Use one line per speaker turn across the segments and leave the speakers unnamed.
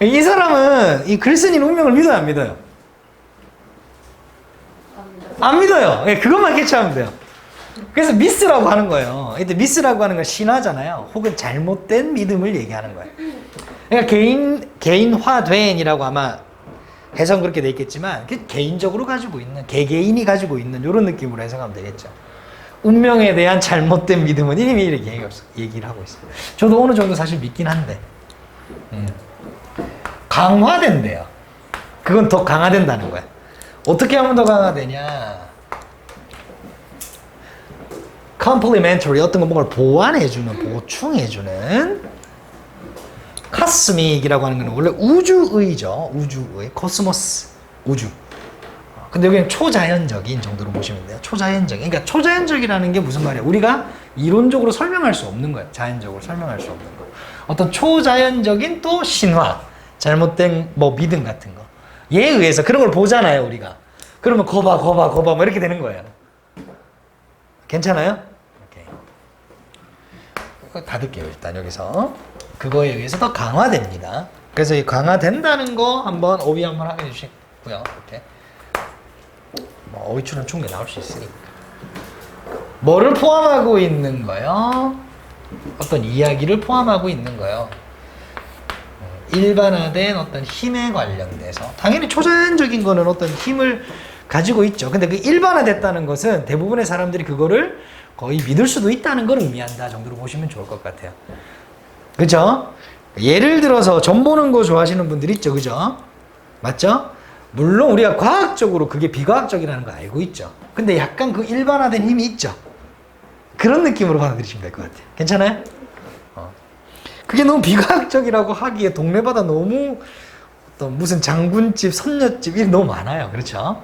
이 사람은 이 글쓴이는 운명을 믿어요, 안 믿어요? 안 믿어요. 예, 그것만 캐치하면 돼요. 그래서 미스라고 하는 거예요. 이때 미스라고 하는 건 신화잖아요. 혹은 잘못된 믿음을 얘기하는 거예요. 그러니까 개인화된이라고 아마 해석은 그렇게 돼 있겠지만 개인적으로 가지고 있는, 개개인이 가지고 있는 이런 느낌으로 해석하면 되겠죠. 운명에 대한 잘못된 믿음은 이미 이렇게 얘기를 하고 있어요. 저도 어느 정도 사실 믿긴 한데 강화된대요. 그건 더 강화된다는 거야. 어떻게 하면 더 강화되냐? complementary, 어떤 거 뭔가를 보완해주는, 보충해주는 카스믹이라고 하는 건 원래 우주의죠. 우주의, 코스모스, 우주. 근데 여기는 초자연적인 정도로 보시면 돼요. 초자연적인. 그러니까 초자연적이라는 게 무슨 말이야? 우리가 이론적으로 설명할 수 없는 거예요. 자연적으로 설명할 수 없는 거. 어떤 초자연적인 또 신화, 잘못된 뭐 믿음 같은 거. 얘에 의해서 그런 걸 보잖아요, 우리가. 그러면 거봐 뭐 이렇게 되는 거예요. 괜찮아요? 오케이. 닫을게요, 일단 여기서. 그거에 의해서 더 강화됩니다. 그래서 이 강화된다는 거 한번 오비 한번 확인해 주시고요. 이렇게. 뭐 어휘출은 충분히 나올 수 있으니까. 뭐를 포함하고 있는 거요? 어떤 이야기를 포함하고 있는 거요. 일반화된 어떤 힘에 관련돼서 당연히 초자연적인 거는 어떤 힘을 가지고 있죠. 근데 그 일반화됐다는 것은 대부분의 사람들이 그거를 거의 믿을 수도 있다는 걸 의미한다 정도로 보시면 좋을 것 같아요. 그죠? 예를 들어서 점 보는 거 좋아하시는 분들 있죠. 그죠? 맞죠? 물론 우리가 과학적으로 그게 비과학적이라는 거 알고 있죠. 근데 약간 그 일반화된 힘이 있죠. 그런 느낌으로 받아들이시면 될 것 같아요. 괜찮아요? 그게 너무 비과학적이라고 하기에 동네마다 너무 어떤 무슨 장군집, 선녀집 이런 너무 많아요. 그렇죠?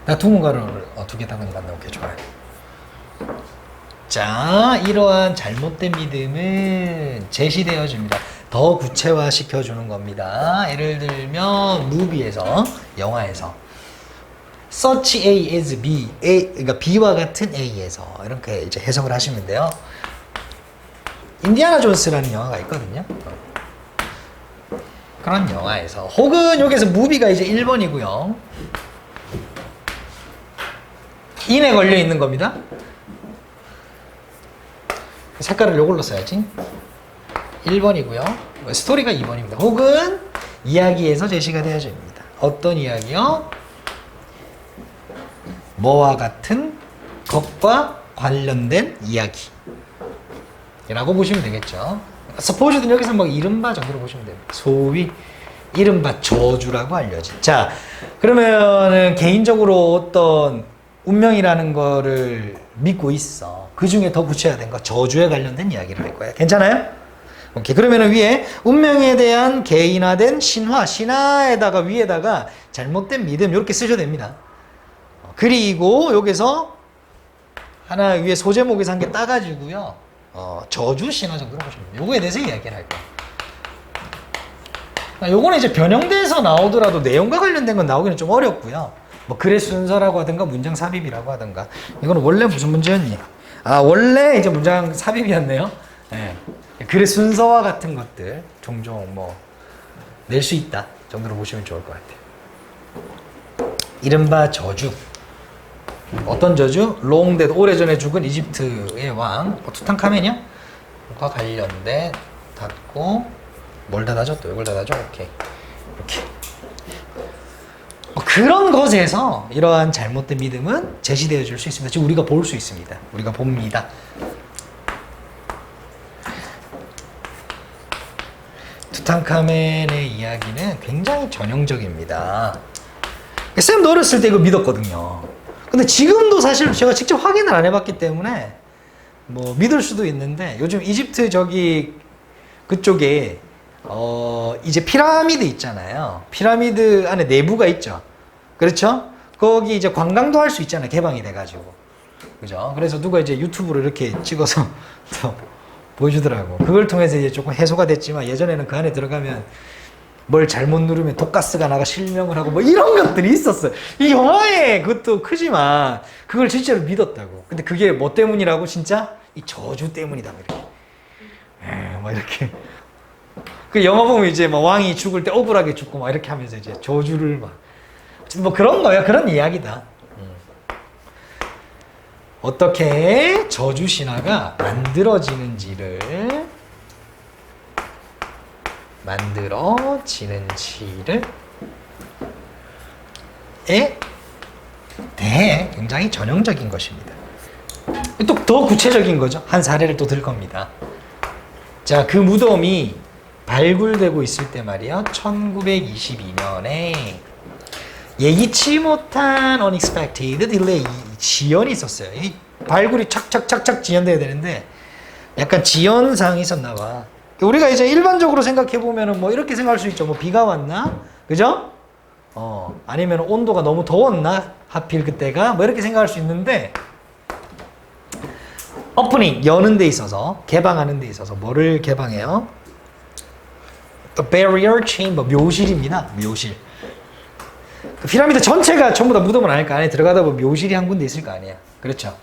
나 두문가를 두 개 당근이 만나면 게 좋아요. 자, 이러한 잘못된 믿음은 제시되어 줍니다. 더 구체화 시켜주는 겁니다. 예를 들면 무비에서, 영화에서 such A as B, 그러니까 B와 같은 A에서 이렇게 이제 해석을 하시면 돼요. 인디아나 존스라는 영화가 있거든요. 그런 영화에서 혹은 여기서 무비가 이제 1번이고요. 인에 걸려 있는 겁니다. 색깔을 요걸로 써야지. 1번이고요. 스토리가 2번입니다. 혹은 이야기에서 제시가 되어집니다. 어떤 이야기요? 뭐와 같은 것과 관련된 이야기 라고 보시면 되겠죠. supposed는 여기서 뭐 이른바 정도로 보시면 됩니다. 소위 이른바 저주라고 알려진. 자, 그러면은 개인적으로 어떤 운명이라는 거를 믿고 있어. 그 중에 더 구체화된 거 저주에 관련된 이야기를 할 거야. 괜찮아요? 오케이. 그러면은 위에 운명에 대한 개인화된 신화에다가 위에다가 잘못된 믿음 이렇게 쓰셔도 됩니다. 그리고 여기서 하나 위에 소제목에서 한 개 따가지고요. 저주 신화 정도로 보시면 돼요. 요거에 대해서 이야기를 할 거예요. 요거는 이제 변형돼서 나오더라도 내용과 관련된 건 나오기는 좀 어렵고요. 뭐 글의 순서라고 하든가 문장 삽입이라고 하든가. 이거는 원래 무슨 문제였니? 원래 이제 문장 삽입이었네요. 네. 글의 순서와 같은 것들 종종 뭐 낼 수 있다 정도로 보시면 좋을 것 같아요. 이른바 저주. 어떤 저주? 롱데드, 오래전에 죽은 이집트의 왕 투탕카멘이요? 과 관련된 닫고 뭘 닫아줘? 또 이걸 닫아줘? 오케이. 이렇게 그런 것에서 이러한 잘못된 믿음은 제시되어 줄 수 있습니다. 지금 우리가 볼 수 있습니다. 우리가 봅니다. 투탕카멘의 이야기는 굉장히 전형적입니다. 쌤도 어렸을 때 이거 믿었거든요. 근데 지금도 사실 제가 직접 확인을 안 해봤기 때문에 뭐 믿을 수도 있는데 요즘 이집트 그쪽에 이제 피라미드 있잖아요. 피라미드 안에 내부가 있죠. 그렇죠? 거기 이제 관광도 할 수 있잖아요. 개방이 돼가지고. 그죠? 그래서 누가 이제 유튜브로 이렇게 찍어서 보여주더라고. 그걸 통해서 이제 조금 해소가 됐지만 예전에는 그 안에 들어가면 뭘 잘못 누르면 독가스가 나가 실명을 하고 뭐 이런 것들이 있었어요. 이 영화에 그것도 크지만 그걸 진짜로 믿었다고. 근데 그게 뭐 때문이라고? 진짜 이 저주 때문이다. 이렇게. 뭐 이렇게. 그 영화 보면 이제 뭐 왕이 죽을 때 억울하게 죽고 막 이렇게 하면서 이제 저주를 막. 뭐 그런 거야. 그런 이야기다. 어떻게 저주 신화가 만들어지는지를 에 대해 굉장히 전형적인 것입니다. 또 더 구체적인 거죠. 한 사례를 또 들 겁니다. 자, 그 무덤이 발굴되고 있을 때 말이야. 1922년에 예기치 못한 unexpected delay 지연이 있었어요. 이 발굴이 착착착착 지연돼야 되는데 약간 지연사항이 있었나 봐. 우리가 이제 일반적으로 생각해 보면은 뭐 이렇게 생각할 수 있죠. 뭐 비가 왔나? 그죠? 아니면 온도가 너무 더웠나? 하필 그때가? 뭐 이렇게 생각할 수 있는데 오프닝 여는 데 있어서 개방하는 데 있어서 뭐를 개방해요? The Barrier Chamber 묘실입니다. 묘실. 그 피라미드 전체가 전부 다 무덤은 아닐까. 안에 들어가다 보면 묘실이 한 군데 있을 거 아니야. 그렇죠?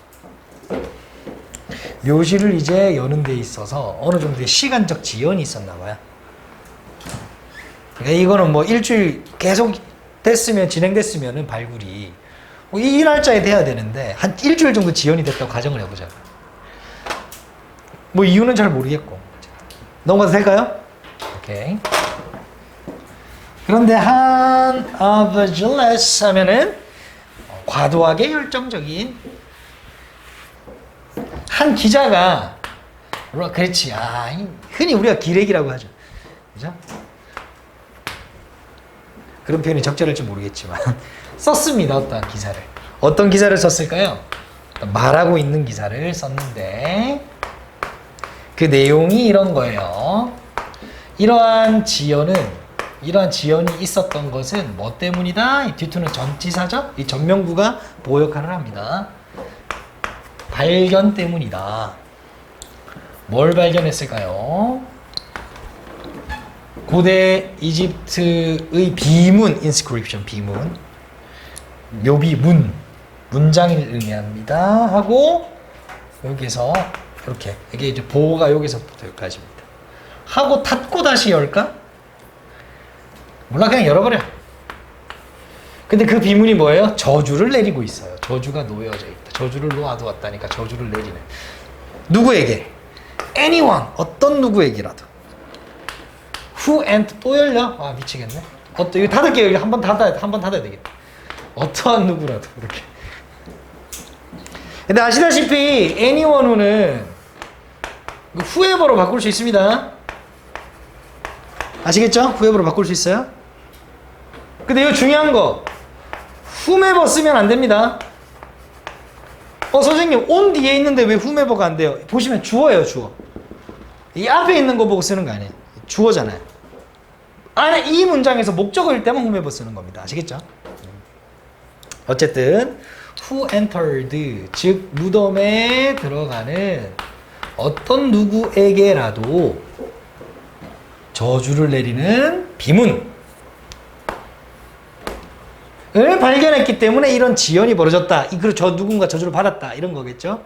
묘실을 이제 여는 데 있어서 어느 정도의 시간적 지연이 있었나 봐요. 그러니까 이거는 뭐 일주일 계속 됐으면 진행됐으면은 발굴이 뭐 이 날짜에 돼야 되는데 한 일주일 정도 지연이 됐다고 가정을 해보자. 뭐 이유는 잘 모르겠고. 넘어가도 될까요? 오케이. 그런데 한 어버질레스 하면은 과도하게 열정적인 한 기자가 그렇지. 흔히 우리가 기레기라고 하죠. 그죠? 그런 표현이 적절할지 모르겠지만 썼습니다. 어떤 기사를 썼을까요? 말하고 있는 기사를 썼는데 그 내용이 이런 거예요. 이러한 지연이 있었던 것은 뭐 때문이다? 이 뒤투는 전치사죠? 이 전명구가 보호 역할을 합니다. 발견 때문이다. 뭘 발견했을까요? 고대 이집트의 비문, inscription, 비문, 묘비 문, 문장을 의미합니다. 하고 여기서 이렇게 이게 이제 보호가 여기서부터 여기까지입니다. 하고 닫고 다시 열까? 몰라, 그냥 열어버려. 근데 그 비문이 뭐예요? 저주를 내리고 있어요. 저주가 놓여져 있다. 저주를 놓아두었다니까 저주를 내리는. 누구에게? anyone, 어떤 누구에게라도. who and 또 열려? 미치겠네. 이거 닫을게요. 한 번 닫아야 되겠다. 어떠한 누구라도 이렇게. 근데 아시다시피 anyone는 whoever로 바꿀 수 있습니다. 아시겠죠? whoever로 바꿀 수 있어요. 근데 이거 중요한 거 whomever 쓰면 안 됩니다. 선생님 on 뒤에 있는데 왜 whomever가 안 돼요? 보시면 주어예요. 주어. 이 앞에 있는 거 보고 쓰는 거 아니에요. 주어잖아요. 안에 이 문장에서 목적어일 때만 whomever 쓰는 겁니다. 아시겠죠? 어쨌든 who entered, 즉 무덤에 들어가는 어떤 누구에게라도 저주를 내리는 비문을 발견했기 때문에 이런 지연이 벌어졌다. 저 누군가 저주를 받았다. 이런 거겠죠?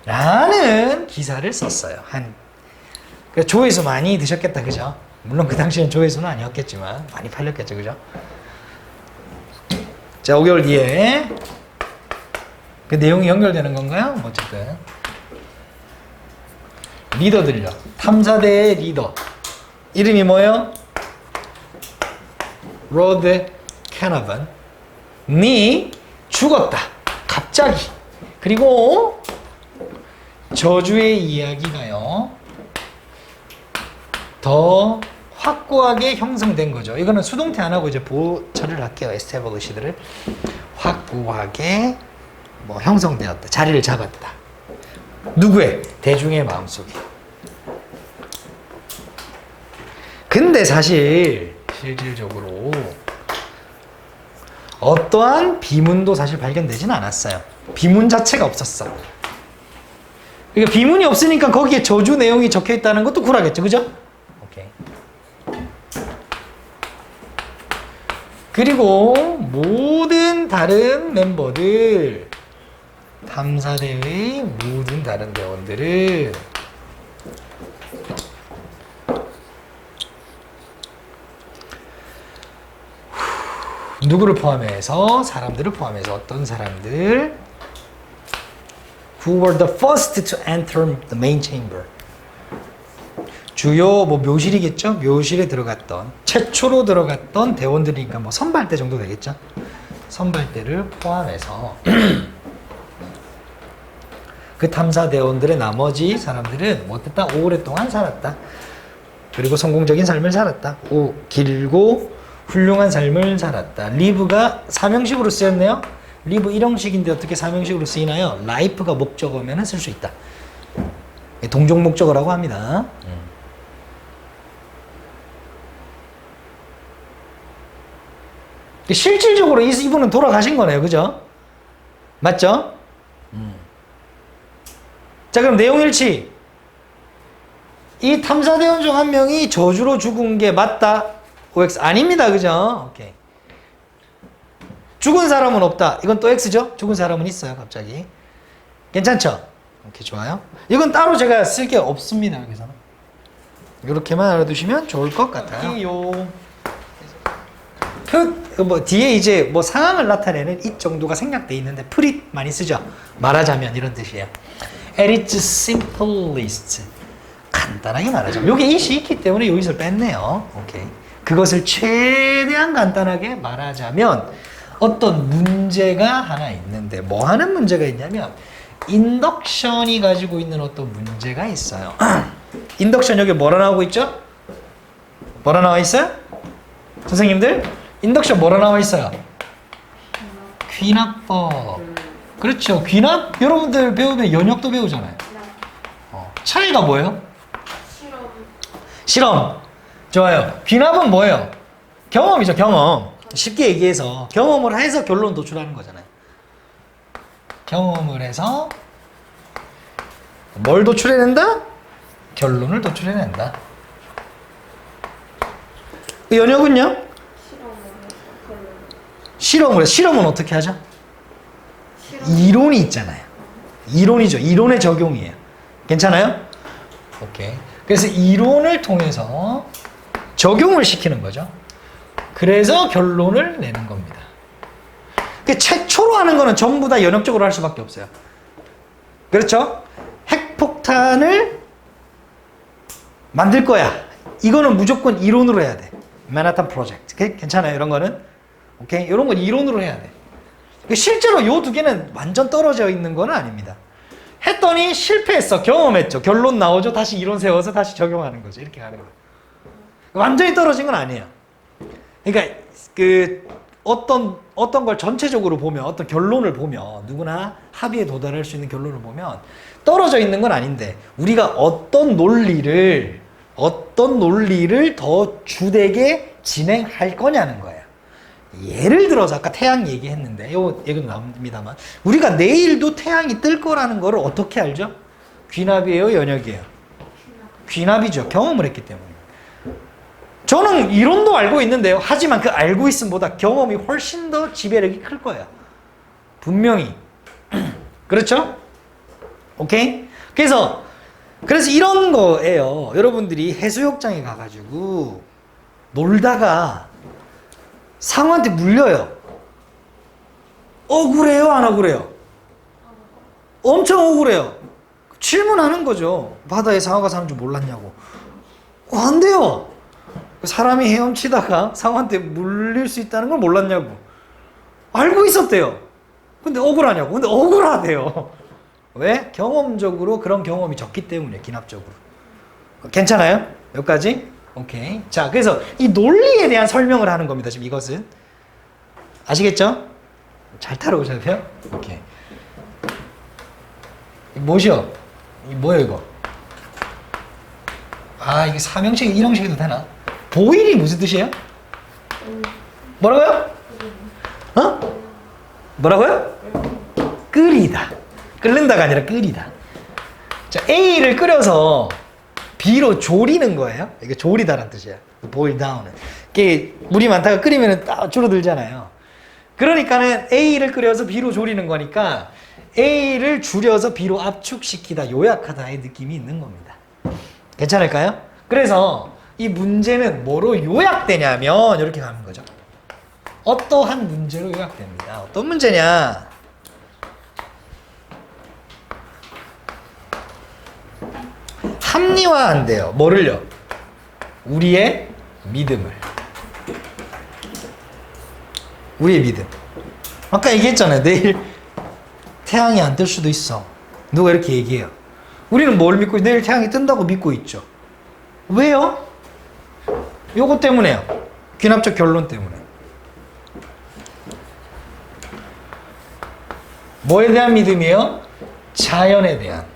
라는 기사를 썼어요. 조회수 많이 드셨겠다. 그죠? 물론 그 당시엔 조회수는 아니었겠지만 많이 팔렸겠죠. 그죠? 자, 5개월 뒤에 그 내용이 연결되는 건가요? 어쨌든 리더들요. 탐사대의 리더 이름이 뭐예요? 로드 캐너번이 죽었다. 갑자기. 그리고 저주의 이야기가요 더 확고하게 형성된 거죠. 이거는 수동태 안 하고 이제 보호 처리를 할게요. 에스테블리시드를 확고하게 형성되었다. 자리를 잡았다. 누구의? 대중의 마음속에. 근데 사실 실질적으로 어떠한 비문도 사실 발견되지는 않았어요. 비문 자체가 없었어. 그러니까 비문이 없으니까 거기에 저주 내용이 적혀 있다는 것도 쿨하겠죠. 그죠? 오케이. 그리고 모든 다른 멤버들 탐사대의 모든 다른 대원들을 누구를 포함해서 사람들을 포함해서 어떤 사람들 who were the first to enter the main chamber 주요 뭐 묘실이겠죠? 묘실에 들어갔던 최초로 들어갔던 대원들이니까 뭐 선발대 정도 되겠죠? 선발대를 포함해서 그 탐사 대원들의 나머지 사람들은 못했다 오랫동안 살았다. 그리고 성공적인 삶을 살았다. 길고 훌륭한 삶을 살았다. live가 사명식으로 쓰였네요. live 일형식인데 어떻게 사명식으로 쓰이나요? life가 목적어면 쓸 수 있다. 동종 목적어라고 합니다. 실질적으로 이분은 돌아가신 거네요. 그죠? 맞죠? 자, 그럼 내용일치. 이 탐사대원 중 한 명이 저주로 죽은 게 맞다. OX 아닙니다. 그죠? 오케이. 죽은 사람은 없다. 이건 또 X죠? 죽은 사람은 있어요. 갑자기. 괜찮죠? 오케이, 좋아요. 이건 따로 제가 쓸 게 없습니다. 여기서는. 이렇게만 알아두시면 좋을 것 같아요. 뭐 뒤에 이제 뭐 상황을 나타내는 이 정도가 생략돼 있는데 pretty 많이 쓰죠. 말하자면 이런 뜻이에요. At its simplest. 간단하게 말하자면 여기 it이 있기 때문에 이 it을 뺐네요. 오케이. 그것을 최대한 간단하게 말하자면 어떤 문제가 하나 있는데 뭐 하는 문제가 있냐면 인덕션이 가지고 있는 어떤 문제가 있어요. 인덕션 여기 뭐라 나오고 있죠? 뭐라 나와 있어요? 선생님들? 인덕션 뭐라 나와 있어요? 귀납법. 그렇죠. 귀납 여러분들 배우면 연역도 배우잖아요. 차이가 뭐예요? 실험. 좋아요. 귀납은 뭐예요? 경험이죠. 경험. 쉽게 얘기해서 경험을 해서 결론 도출하는 거잖아요. 경험을 해서 뭘 도출해낸다? 결론을 도출해낸다. 연역은요? 실험은 어떻게 하죠? 이론이 있잖아요. 이론이죠. 이론의 적용이에요. 괜찮아요? 오케이. 그래서 이론을 통해서 적용을 시키는 거죠. 그래서 결론을 내는 겁니다. 최초로 하는 거는 전부 다 연역적으로 할 수밖에 없어요. 그렇죠? 핵폭탄을 만들 거야. 이거는 무조건 이론으로 해야 돼. 맨하탄 프로젝트. 괜찮아요? 이런 거는? 오케이? 이런 건 이론으로 해야 돼. 실제로 이 두 개는 완전 떨어져 있는 건 아닙니다. 했더니 실패했어. 경험했죠. 결론 나오죠. 다시 이론 세워서 다시 적용하는 거죠. 이렇게 가는 거예요. 완전히 떨어진 건 아니에요. 그러니까 어떤 걸 전체적으로 보면 어떤 결론을 보면 누구나 합의에 도달할 수 있는 결론을 보면 떨어져 있는 건 아닌데 우리가 어떤 논리를 더 주되게 진행할 거냐는 거예요. 예를 들어서 아까 태양 얘기했는데 요 얘기도 나옵니다만 우리가 내일도 태양이 뜰 거라는 거를 어떻게 알죠? 귀납이에요? 연역이에요? 귀납이죠. 경험을 했기 때문에. 저는 이론도 알고 있는데요. 하지만 그 알고 있음보다 경험이 훨씬 더 지배력이 클 거예요. 분명히. 그렇죠? 오케이? 그래서 이런 거예요. 여러분들이 해수욕장에 가가지고 놀다가 상어한테 물려요. 억울해요? 안 억울해요? 엄청 억울해요. 질문하는 거죠. 바다에 상어가 사는 줄 몰랐냐고. 안 돼요. 사람이 헤엄치다가 상어한테 물릴 수 있다는 걸 몰랐냐고. 알고 있었대요. 근데 억울하냐고. 근데 억울하대요. 왜? 경험적으로 그런 경험이 적기 때문에 기납적으로. 괜찮아요? 여기까지? 오케이. 자, 그래서 이 논리에 대한 설명을 하는 겁니다. 지금 이것은. 아시겠죠? 잘 따라오셔야 돼요? 오케이. 뭐시여? 이 뭐예요, 이거? 아, 이게 사명식, 일형식해도 되나? 보일이 무슨 뜻이에요? 뭐라고요? 어? 뭐라고요? 끓이다. 끓는다가 아니라 끓이다. 자, A를 끓여서 B로 졸이는 거예요. 이게 졸이다라는 뜻이야. boil down은. 이게 물이 많다가 끓이면 줄어들잖아요. 그러니까는 A를 끓여서 B로 졸이는 거니까 A를 줄여서 B로 압축시키다, 요약하다의 느낌이 있는 겁니다. 괜찮을까요? 그래서 이 문제는 뭐로 요약되냐면 이렇게 가는 거죠. 어떠한 문제로 요약됩니다. 어떤 문제냐? 합리화한대요. 뭐를요? 우리의 믿음을. 우리의 믿음. 아까 얘기했잖아요. 내일 태양이 안 뜰 수도 있어. 누가 이렇게 얘기해요. 우리는 뭘 믿고 내일 태양이 뜬다고 믿고 있죠. 왜요? 요거 때문에요. 귀납적 결론 때문에. 뭐에 대한 믿음이에요? 자연에 대한.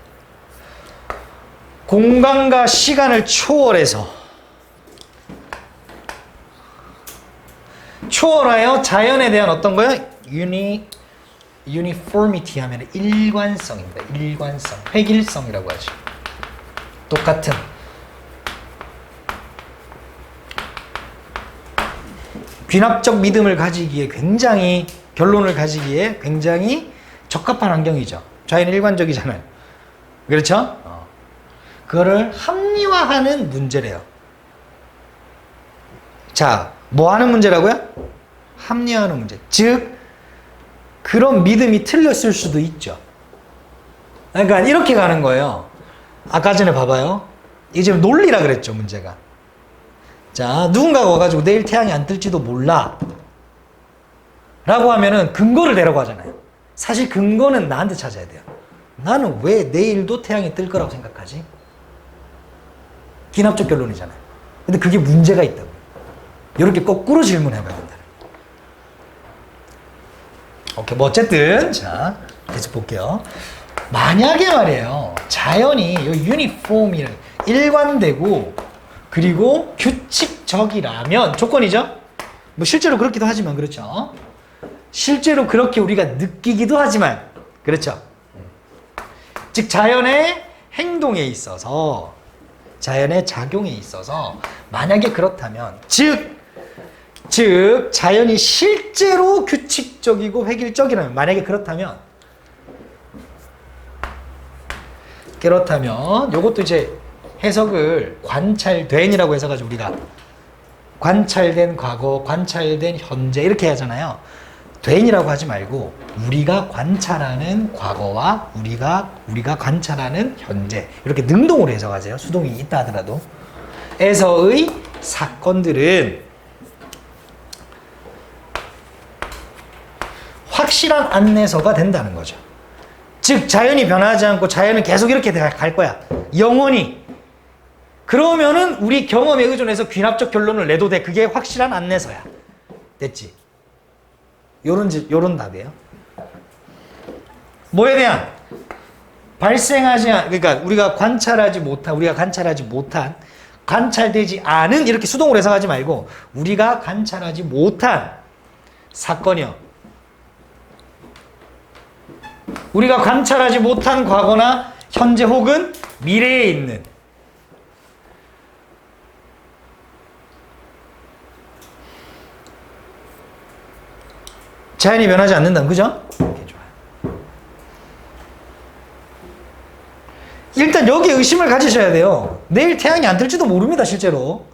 공간과 시간을 초월하여 자연에 대한 어떤 거요? uniformity 하면 일관성입니다. 일관성, 획일성이라고 하죠. 똑같은. 귀납적 믿음을 가지기에 굉장히, 결론을 가지기에 굉장히 적합한 환경이죠. 자연은 일관적이잖아요. 그렇죠? 그거를 합리화하는 문제래요. 자, 뭐 하는 문제라고요? 합리화하는 문제. 즉, 그런 믿음이 틀렸을 수도 있죠. 그러니까 이렇게 가는 거예요. 아까 전에 봐봐요. 이게 지금 논리라 그랬죠, 문제가. 자, 누군가가 와가지고 내일 태양이 안 뜰지도 몰라 라고 하면은 근거를 대라고 하잖아요. 사실 근거는 나한테 찾아야 돼요. 나는 왜 내일도 태양이 뜰 거라고 생각하지? 기납적 결론이잖아요. 근데 그게 문제가 있다고. 이렇게 거꾸로 질문해봐야 된다. 오케이, 뭐 어쨌든 자 계속 볼게요. 만약에 말이에요, 자연이 유니폼이란 일관되고 그리고 규칙적이라면 조건이죠. 뭐 실제로 그렇기도 하지만 그렇죠. 실제로 그렇게 우리가 느끼기도 하지만 그렇죠. 즉 자연의 행동에 있어서, 자연의 작용에 있어서 만약에 그렇다면, 즉 자연이 실제로 규칙적이고 획일적이라면, 만약에 그렇다면 요것도 이제 해석을 관찰된이라고 해서가지고 우리가 관찰된 과거, 관찰된 현재 이렇게 하잖아요. 된이라고 하지 말고 우리가 관찰하는 과거와 우리가 관찰하는 현재, 이렇게 능동으로 해석하세요. 수동이 있다 하더라도. 에서의 사건들은 확실한 안내서가 된다는 거죠. 즉 자연이 변하지 않고 자연은 계속 이렇게 갈 거야. 영원히. 그러면은 우리 경험에 의존해서 귀납적 결론을 내도 돼. 그게 확실한 안내서야. 됐지? 요런 답이에요. 뭐에 대한? 그러니까 우리가 관찰하지 못한, 관찰되지 않은, 이렇게 수동으로 해석하지 말고 우리가 관찰하지 못한 사건이요. 우리가 관찰하지 못한 과거나 현재 혹은 미래에 있는 자연이 변하지 않는다. 그죠? 이렇게 좋아요. 일단 여기에 의심을 가지셔야 돼요. 내일 태양이 안 뜰지도 모릅니다, 실제로.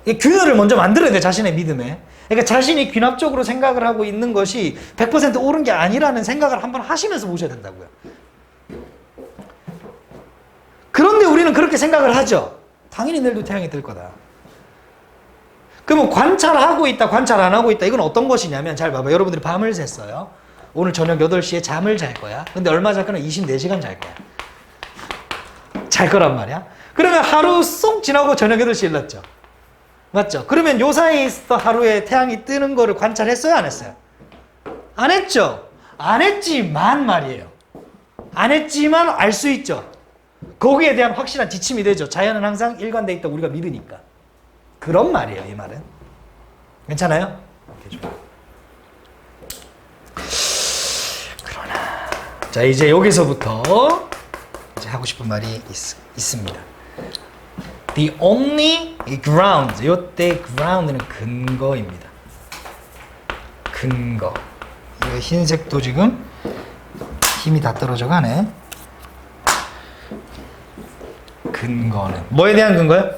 균열을 먼저 만들어야 돼요, 자신의 믿음에. 그러니까 자신이 귀납적으로 생각을 하고 있는 것이 100% 옳은 게 아니라는 생각을 한번 하시면서 보셔야 된다고요. 그런데 우리는 그렇게 생각을 하죠. 당연히 내일도 태양이 뜰 거다. 그러면 관찰하고 있다, 관찰 안 하고 있다, 이건 어떤 것이냐면, 잘 봐봐. 여러분들이 밤을 샜어요. 오늘 저녁 8시에 잠을 잘 거야. 근데 얼마 잘 거냐? 24시간 잘 거야. 잘 거란 말이야. 그러면 하루 쏙 지나고 저녁 8시에 일났죠. 맞죠? 그러면 요 사이에 있었던 하루에 태양이 뜨는 거를 관찰했어요? 안 했어요? 안 했죠? 안 했지만 말이에요. 안 했지만 알 수 있죠. 거기에 대한 확실한 지침이 되죠. 자연은 항상 일관돼 있다고 우리가 믿으니까. 그런 말이에요, 이 말은. 괜찮아요? 오케이, 좋아. 그러나 자, 이제 여기서부터 이제 하고 싶은 말이 있습니다. The only ground. 이때 ground는 근거입니다. 근거. 이 흰색도 지금 힘이 다 떨어져 가네. 근거는 뭐에 대한 근거요?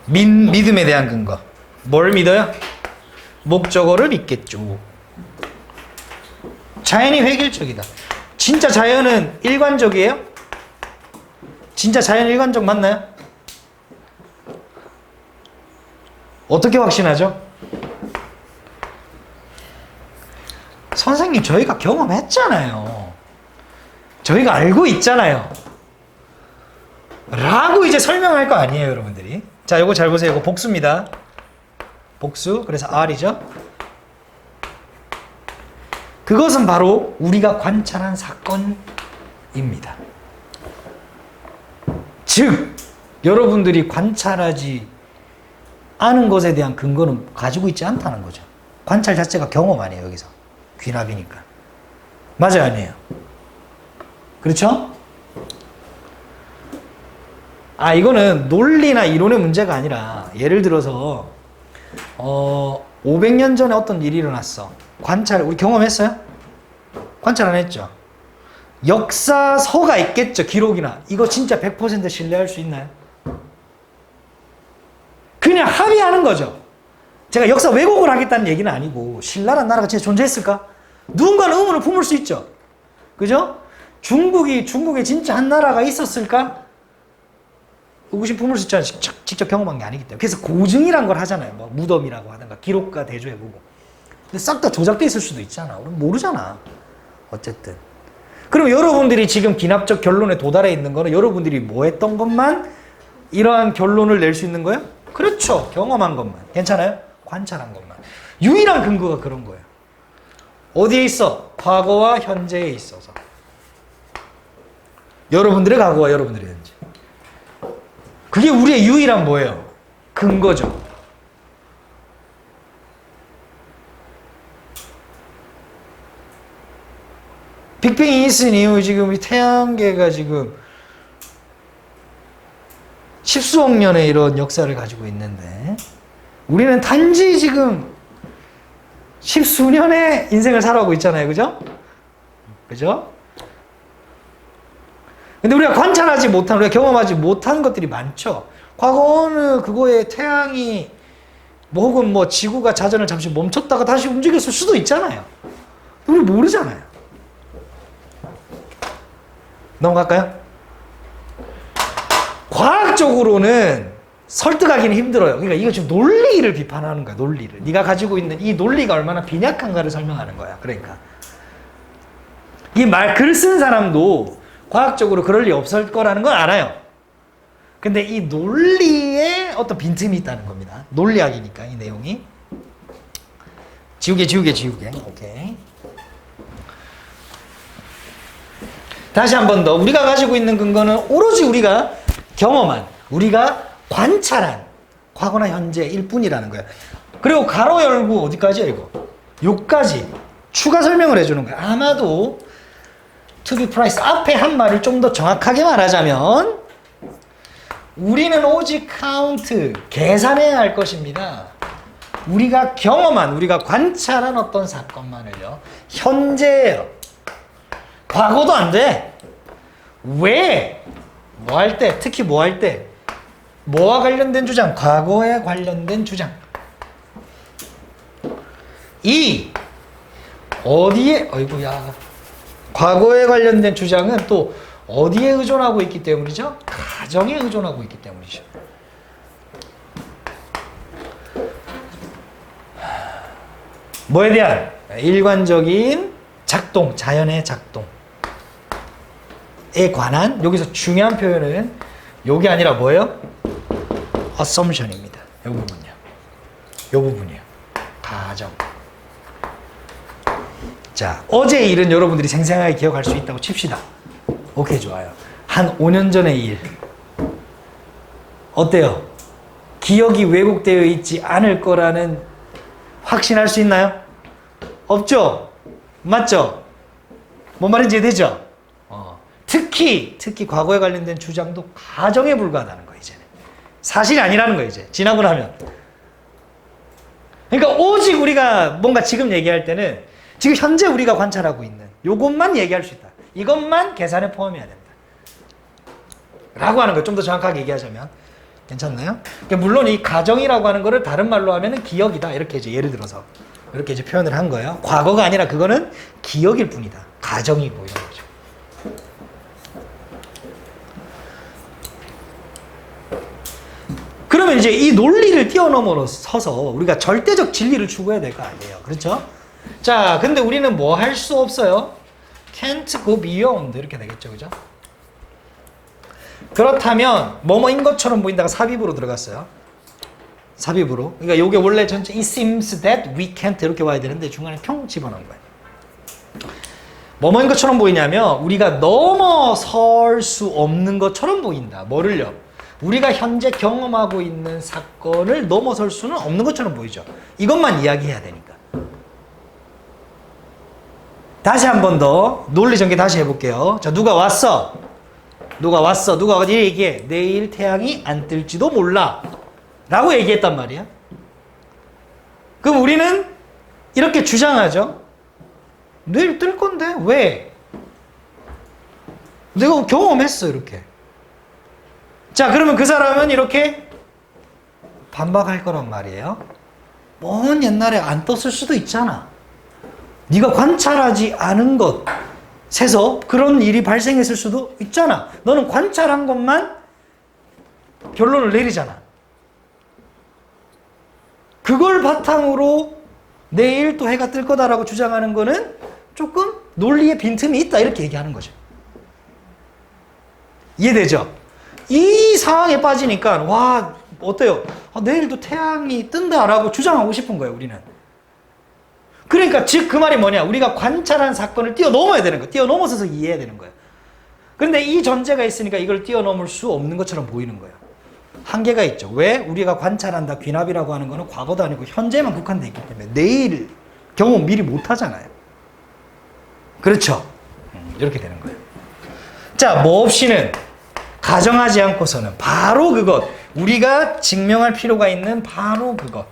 믿음에 대한 근거. 뭘 믿어요? 목적어를 믿겠죠. 자연이 획일적이다. 진짜 자연은 일관적이에요? 진짜 자연 일관적 맞나요? 어떻게 확신하죠? 선생님, 저희가 경험했잖아요. 저희가 알고 있잖아요. 라고 이제 설명할 거 아니에요, 여러분들이. 자, 요거 잘 보세요. 이거 복수입니다. 복수. 그래서 R이죠. 그것은 바로 우리가 관찰한 사건입니다. 즉, 여러분들이 관찰하지 않은 것에 대한 근거는 가지고 있지 않다는 거죠. 관찰 자체가 경험 아니에요, 여기서. 귀납이니까. 맞아요, 아니에요? 그렇죠? 이거는 논리나 이론의 문제가 아니라, 예를 들어서 500년 전에 어떤 일이 일어났어. 관찰, 우리 경험했어요? 관찰 안 했죠? 역사서가 있겠죠, 기록이나. 이거 진짜 100% 신뢰할 수 있나요? 그냥 합의하는 거죠. 제가 역사 왜곡을 하겠다는 얘기는 아니고, 신라라는 나라가 진짜 존재했을까? 누군가는 의문을 품을 수 있죠. 그죠? 중국에 진짜 한 나라가 있었을까? 의구심 품을 수 있잖아요. 직접 경험한 게 아니기 때문에. 그래서 고증이란 걸 하잖아요. 뭐 무덤이라고 하든가 기록과 대조해보고. 근데 싹 다 조작돼 있을 수도 있잖아. 우리 모르잖아. 어쨌든. 그럼 여러분들이 지금 기납적 결론에 도달해 있는 거는 여러분들이 뭐 했던 것만 이러한 결론을 낼 수 있는 거예요? 그렇죠. 경험한 것만. 괜찮아요? 관찰한 것만. 유일한 근거가 그런 거예요. 어디에 있어? 과거와 현재에 있어서. 여러분들의 과거와 여러분들의 현재. 그게 우리의 유일한 뭐예요? 근거죠. 빅뱅이 있은 이후 지금 이 태양계가 지금 십수억 년의 이런 역사를 가지고 있는데, 우리는 단지 지금 십수년의 인생을 살아가고 있잖아요. 그죠? 그죠? 근데 우리가 관찰하지 못한, 우리가 경험하지 못한 것들이 많죠. 과거 어느 그거에 태양이 뭐 혹은 뭐 지구가 자전을 잠시 멈췄다가 다시 움직였을 수도 있잖아요. 우리 모르잖아요. 넘어갈까요? 과학적으로는 설득하기는 힘들어요. 그러니까 이거 지금 논리를 비판하는 거야, 논리를. 네가 가지고 있는 이 논리가 얼마나 빈약한가를 설명하는 거야. 그러니까 이 글 쓴 사람도 과학적으로 그럴 리 없을 거라는 건 알아요. 근데 이 논리에 어떤 빈틈이 있다는 겁니다. 논리학이니까 이 내용이. 지우개. 오케이. 다시 한 번 더. 우리가 가지고 있는 근거는 오로지 우리가 경험한, 우리가 관찰한 과거나 현재일 뿐이라는 거예요. 그리고 가로 열고 어디까지야 이거? 요까지 추가 설명을 해주는 거예요. 아마도 to be price 앞에 한 말을 좀 더 정확하게 말하자면, 우리는 오직 count, 계산해야 할 것입니다. 우리가 경험한, 우리가 관찰한 어떤 사건만을요. 현재예요. 과거도 안 돼. 왜? 뭐 할 때? 특히 뭐 할 때? 뭐와 관련된 주장? 과거에 관련된 주장. 어디에? 어이구야. 과거에 관련된 주장은 또 어디에 의존하고 있기 때문이죠? 가정에 의존하고 있기 때문이죠. 뭐에 대한? 일관적인 작동, 자연의 작동에 관한, 여기서 중요한 표현은 요게 아니라 뭐예요? assumption입니다. 요 부분이요. 요 부분이요. 가정. 자, 어제 일은 여러분들이 생생하게 기억할 수 있다고 칩시다. 오케이, 좋아요. 한 5년 전의 일. 어때요? 기억이 왜곡되어 있지 않을 거라는 확신할 수 있나요? 없죠? 맞죠? 뭔 말인지 이해되죠? 특히 과거에 관련된 주장도 가정에 불과하다는 거예요, 이제는. 사실이 아니라는 거예요, 이제. 지나고 나면. 그러니까 오직 우리가 뭔가 지금 얘기할 때는 지금 현재 우리가 관찰하고 있는 요것만 얘기할 수 있다. 이것만 계산에 포함해야 된다. 라고 하는 거 좀 더 정확하게 얘기하자면 괜찮나요? 그러니까 물론 이 가정이라고 하는 거를 다른 말로 하면은 기억이다. 이렇게 이제 예를 들어서 이렇게 이제 표현을 한 거예요. 과거가 아니라 그거는 기억일 뿐이다. 가정이고 이런 거죠. 그러면 이제 이 논리를 뛰어넘어서서 우리가 절대적 진리를 추구해야 될 거 아니에요. 그렇죠? 자, 근데 우리는 뭐 할 수 없어요? Can't go beyond 이렇게 되겠죠. 그죠? 그렇다면 뭐뭐인 것처럼 보인다가 삽입으로 들어갔어요. 삽입으로. 그러니까 요게 원래 전체 it seems that we can't 이렇게 와야 되는데 중간에 평 집어넣은 거예요. 뭐뭐인 것처럼 보이냐면 우리가 넘어설 수 없는 것처럼 보인다. 뭐를요? 우리가 현재 경험하고 있는 사건을 넘어설 수는 없는 것처럼 보이죠. 이것만 이야기해야 되니까. 다시 한 번 더 논리 전개 다시 해볼게요. 자, 누가 왔어? 누가 어디 얘기해? 내일 태양이 안 뜰지도 몰라 라고 얘기했단 말이야. 그럼 우리는 이렇게 주장하죠. 내일 뜰 건데 왜? 내가 경험했어 이렇게. 자, 그러면 그 사람은 이렇게 반박할 거란 말이에요. 먼 옛날에 안 떴을 수도 있잖아. 네가 관찰하지 않은 것에서 그런 일이 발생했을 수도 있잖아. 너는 관찰한 것만 결론을 내리잖아. 그걸 바탕으로 내일 또 해가 뜰 거다라고 주장하는 거는 조금 논리의 빈틈이 있다 이렇게 얘기하는 거죠. 이해되죠? 이 상황에 빠지니까 와 어때요? 내일도 태양이 뜬다라고 주장하고 싶은 거예요. 우리는. 그러니까 즉 그 말이 뭐냐? 우리가 관찰한 사건을 뛰어넘어야 되는 거예요. 뛰어넘어서 이해해야 되는 거예요. 그런데 이 전제가 있으니까 이걸 뛰어넘을 수 없는 것처럼 보이는 거예요. 한계가 있죠. 왜? 우리가 관찰한다. 귀납이라고 하는 거는 과거도 아니고 현재만 국한되어 있기 때문에 내일 경험 미리 못 하잖아요. 그렇죠? 이렇게 되는 거예요. 자, 뭐 없이는 가정하지 않고서는 바로 그것, 우리가 증명할 필요가 있는 바로 그것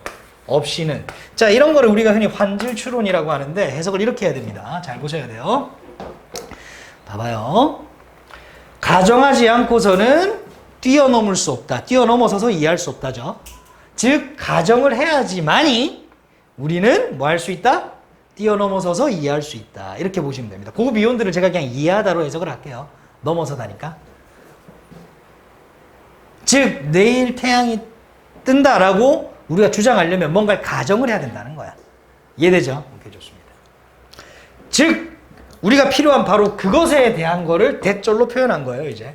없이는. 자, 이런 거를 우리가 흔히 환질 추론이라고 하는데 해석을 이렇게 해야 됩니다. 잘 보셔야 돼요. 봐봐요. 가정하지 않고서는 뛰어넘을 수 없다. 뛰어넘어서서 이해할 수 없다죠. 즉 가정을 해야지만이 우리는 뭐 할 수 있다? 뛰어넘어서서 이해할 수 있다. 이렇게 보시면 됩니다. 그 비욘드를 제가 그냥 이해하다로 해석을 할게요. 넘어서다니까. 즉 내일 태양이 뜬다라고 우리가 주장하려면 뭔가를 가정을 해야 된다는 거야. 이해되죠? 오케이, 좋습니다. 즉 우리가 필요한 바로 그것에 대한 거를 대절로 표현한 거예요. 이제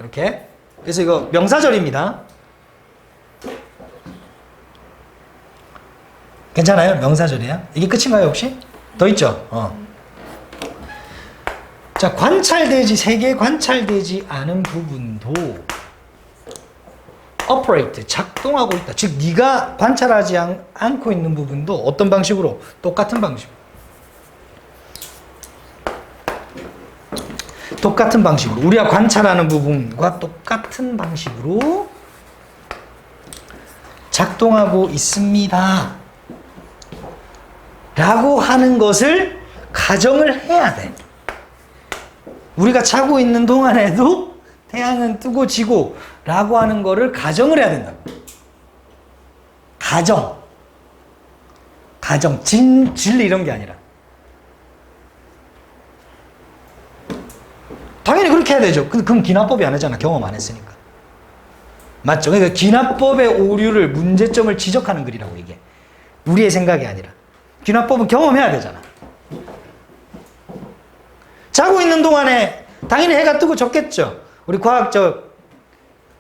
이렇게. 그래서 이거 명사절입니다. 괜찮아요? 명사절이에요? 이게 끝인가요 혹시? 더 있죠? 자, 세계에 관찰되지 않은 부분도 operate, 작동하고 있다. 즉 네가 관찰하지 않고 있는 부분도 어떤 방식으로? 똑같은 방식으로. 똑같은 방식으로. 우리가 관찰하는 부분과 똑같은 방식으로 작동하고 있습니다. 라고 하는 것을 가정을 해야 돼. 우리가 자고 있는 동안에도 태양은 뜨고 지고 라고 하는 거를 가정을 해야 된다고. 가정. 진리 이런 게 아니라. 당연히 그렇게 해야 되죠. 그럼 기납법이 안 하잖아. 경험 안 했으니까. 맞죠? 그러니까 기납법의 오류를, 문제점을 지적하는 글이라고 이게. 우리의 생각이 아니라. 기납법은 경험해야 되잖아. 자고 있는 동안에 당연히 해가 뜨고 졌겠죠. 우리 과학적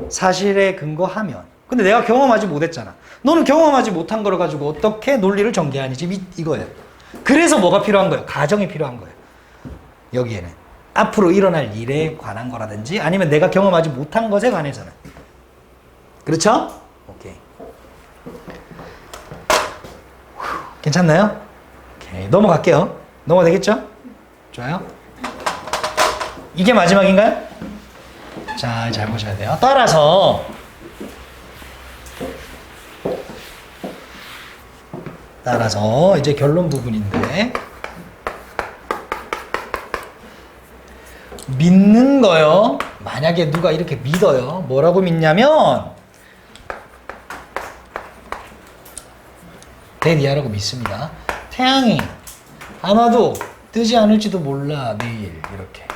사실에 근거하면. 근데 내가 경험하지 못했잖아. 너는 경험하지 못한 거를 가지고 어떻게 논리를 전개하니? 이거예요. 그래서 뭐가 필요한 거예요? 가정이 필요한 거예요. 여기에는. 앞으로 일어날 일에 관한 거라든지 아니면 내가 경험하지 못한 것에 관해서는. 그렇죠? 오케이. 괜찮나요? 오케이. 넘어갈게요. 넘어가 되겠죠? 좋아요. 이게 마지막인가요? 자, 잘 보셔야 돼요. 따라서 이제 결론 부분인데 믿는 거요. 만약에 누가 이렇게 믿어요. 뭐라고 믿냐면 데디아라고 믿습니다. 태양이 아마도 뜨지 않을지도 몰라 내일 이렇게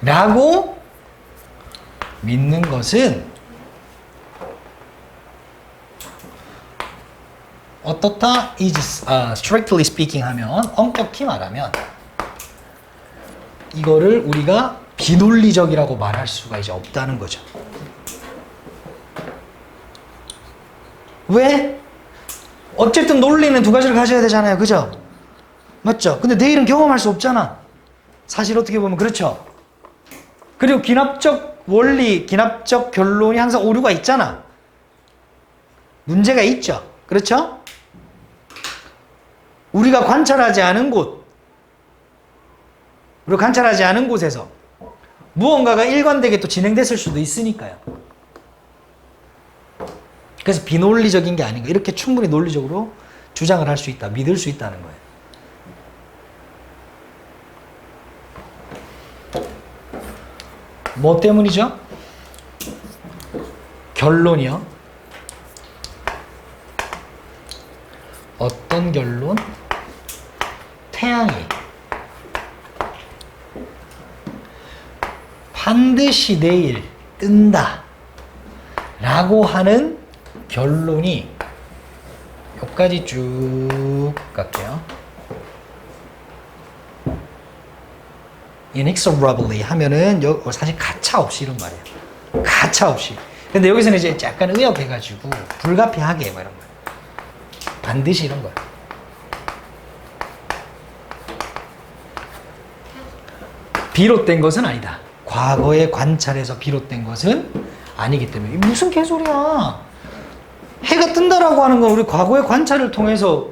라고 믿는 것은 어떻다? is strictly speaking 하면 엄격히 말하면 이거를 우리가 비논리적이라고 말할 수가 이제 없다는 거죠. 왜? 어쨌든 논리는 두 가지를 가져야 되잖아요. 그죠? 맞죠? 근데 내일은 경험할 수 없잖아. 사실 어떻게 보면 그렇죠. 그리고 기납적 원리, 기납적 결론이 항상 오류가 있잖아. 문제가 있죠. 그렇죠? 우리가 관찰하지 않은 곳, 우리가 관찰하지 않은 곳에서 무언가가 일관되게 또 진행됐을 수도 있으니까요. 그래서 비논리적인 게 아닌가. 이렇게 충분히 논리적으로 주장을 할 수 있다. 믿을 수 있다는 거예요. 뭐 때문이죠? 결론이요. 어떤 결론? 태양이 반드시 내일 뜬다 라고 하는 결론이 여기까지 쭉 갈게요. inexorably 하면은 사실 가차 없이 이런 말이에요. 가차 없이. 근데 여기서는 이제 약간 의역해가지고 불가피하게 뭐 이런 거예요. 반드시 이런 거예요. 비롯된 것은 아니다. 과거의 관찰에서 비롯된 것은 아니기 때문에. 무슨 개소리야. 해가 뜬다라고 하는 건 우리 과거의 관찰을 통해서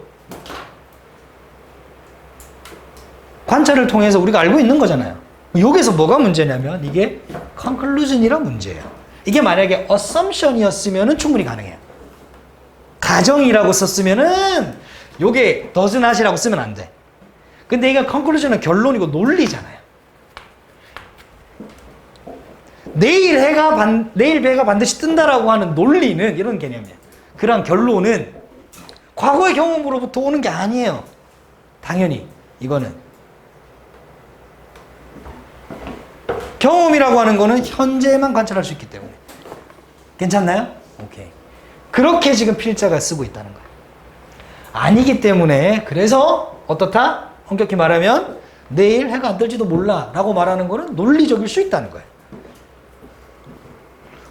우리가 알고 있는 거잖아요. 여기서 뭐가 문제냐면 이게 conclusion이란 문제예요. 이게 만약에 assumption이었으면 충분히 가능해요. 가정이라고 썼으면은 요게 does not이라고 쓰면 안 돼. 근데 이게 conclusion은 결론이고 논리잖아요. 내일 배가 반드시 뜬다라고 하는 논리는 이런 개념이에요. 그런 결론은 과거의 경험으로부터 오는 게 아니에요. 당연히 이거는 경험이라고 하는 거는 현재만 관찰할 수 있기 때문에. 괜찮나요? 오케이. 그렇게 지금 필자가 쓰고 있다는 거예요. 아니기 때문에 그래서 어떻다? 엄격히 말하면 내일 해가 안 뜰지도 몰라 라고 말하는 거는 논리적일 수 있다는 거예요.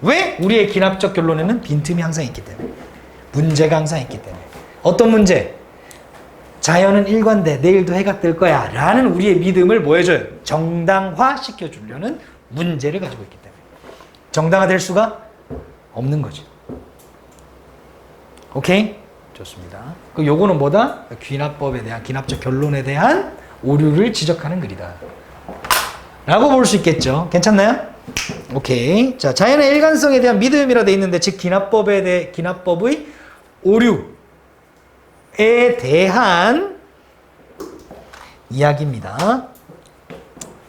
왜? 우리의 기납적 결론에는 빈틈이 항상 있기 때문에. 문제가 항상 있기 때문에. 어떤 문제? 자연은 일관돼. 내일도 해가 뜰 거야. 라는 우리의 믿음을 뭐 해줘요? 정당화 시켜주려는 문제를 가지고 있기 때문에. 정당화될 수가 없는 거죠. 오케이? 좋습니다. 그 요거는 뭐다? 귀납법에 대한, 귀납적 결론에 대한 오류를 지적하는 글이다. 라고 볼 수 있겠죠. 괜찮나요? 오케이. 자, 자연의 일관성에 대한 믿음이라 돼 있는데, 즉, 기납법의 오류에 대한 이야기입니다.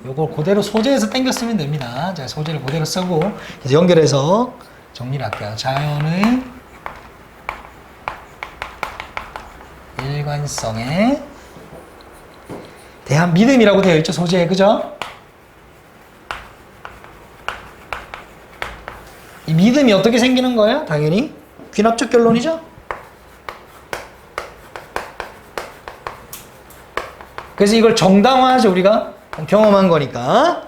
요걸 그대로 소재에서 땡겼으면 됩니다. 자, 소재를 그대로 쓰고, 그래서 연결해서 정리를 할게요. 자연의 일관성에 대한 믿음이라고 되어 있죠, 소재에. 그죠? 이 믿음이 어떻게 생기는 거예요? 당연히 귀납적 결론이죠. 그래서 이걸 정당화하죠. 우리가 경험한 거니까.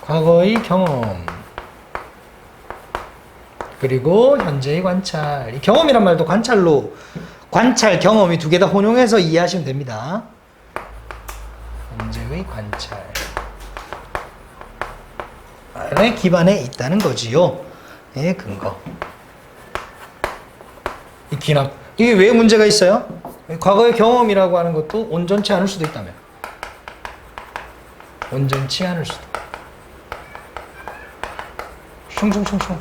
과거의 경험 그리고 현재의 관찰. 이 경험이란 말도 관찰, 경험이 두 개 다 혼용해서 이해하시면 됩니다. 현재의 관찰에 기반에 있다는 거지요. 예, 근거. 이 기납. 이게 왜 문제가 있어요? 과거의 경험이라고 하는 것도 온전치 않을 수도 있다며. 온전치 않을 수도. 충충충충.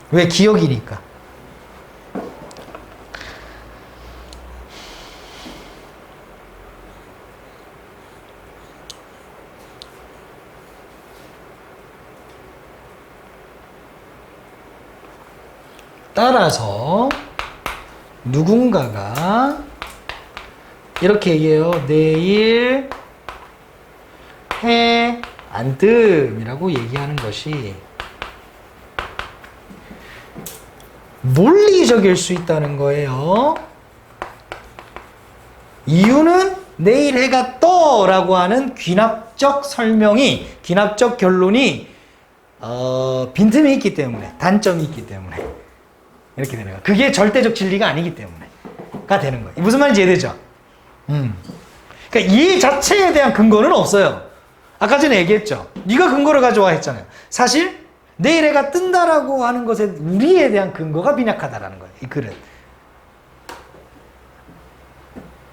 왜? 기억이니까. 따라서 누군가가 이렇게 얘기해요. 내일 해 안 뜸이라고 얘기하는 것이 논리적일 수 있다는 거예요. 이유는 내일 해가 떠라고 하는 귀납적 설명이, 귀납적 결론이 빈틈이 있기 때문에, 단점이 있기 때문에 이렇게 되는 거예요. 그게 절대적 진리가 아니기 때문에가 되는 거예요. 무슨 말인지 이해되죠? 그러니까 이 자체에 대한 근거는 없어요. 아까 전에 얘기했죠. 네가 근거를 가져와 했잖아요. 사실 내일 해가 뜬다라고 하는 것에 우리에 대한 근거가 빈약하다라는 거예요. 이 글은.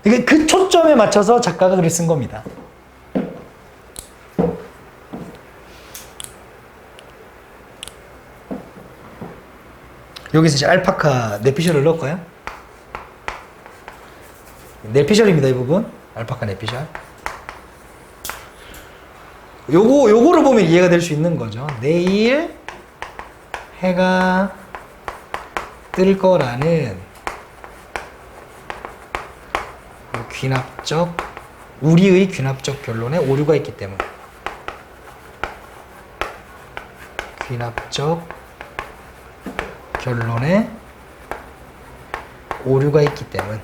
이게 그 초점에 맞춰서 작가가 글을 쓴 겁니다. 여기서 이제 알파카 내피셜을 넣을까요? 내피셜입니다, 이 부분. 알파카 내피셜. 요거를 보면 이해가 될 수 있는 거죠. 내일 해가 뜰 거라는 귀납적, 우리의 귀납적 결론에 오류가 있기 때문에. 귀납적 결론에 오류가 있기 때문.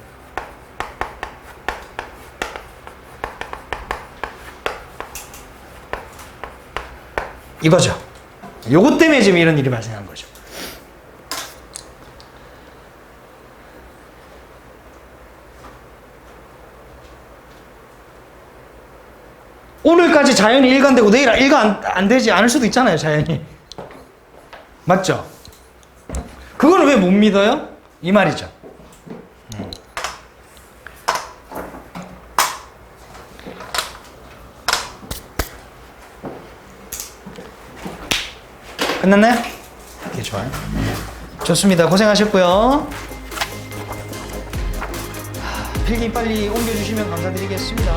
이거죠. 요것 때문에 지금 이런 일이 발생한 거죠. 오늘까지 자연이 일관되고 내일 일관 안 되지 않을 수도 있잖아요, 자연이. 맞죠? 그거는 왜 못 믿어요? 이 말이죠. 끝났나요? 오케이, 좋아요. 좋습니다. 고생하셨고요. 필기 빨리 옮겨주시면 감사드리겠습니다.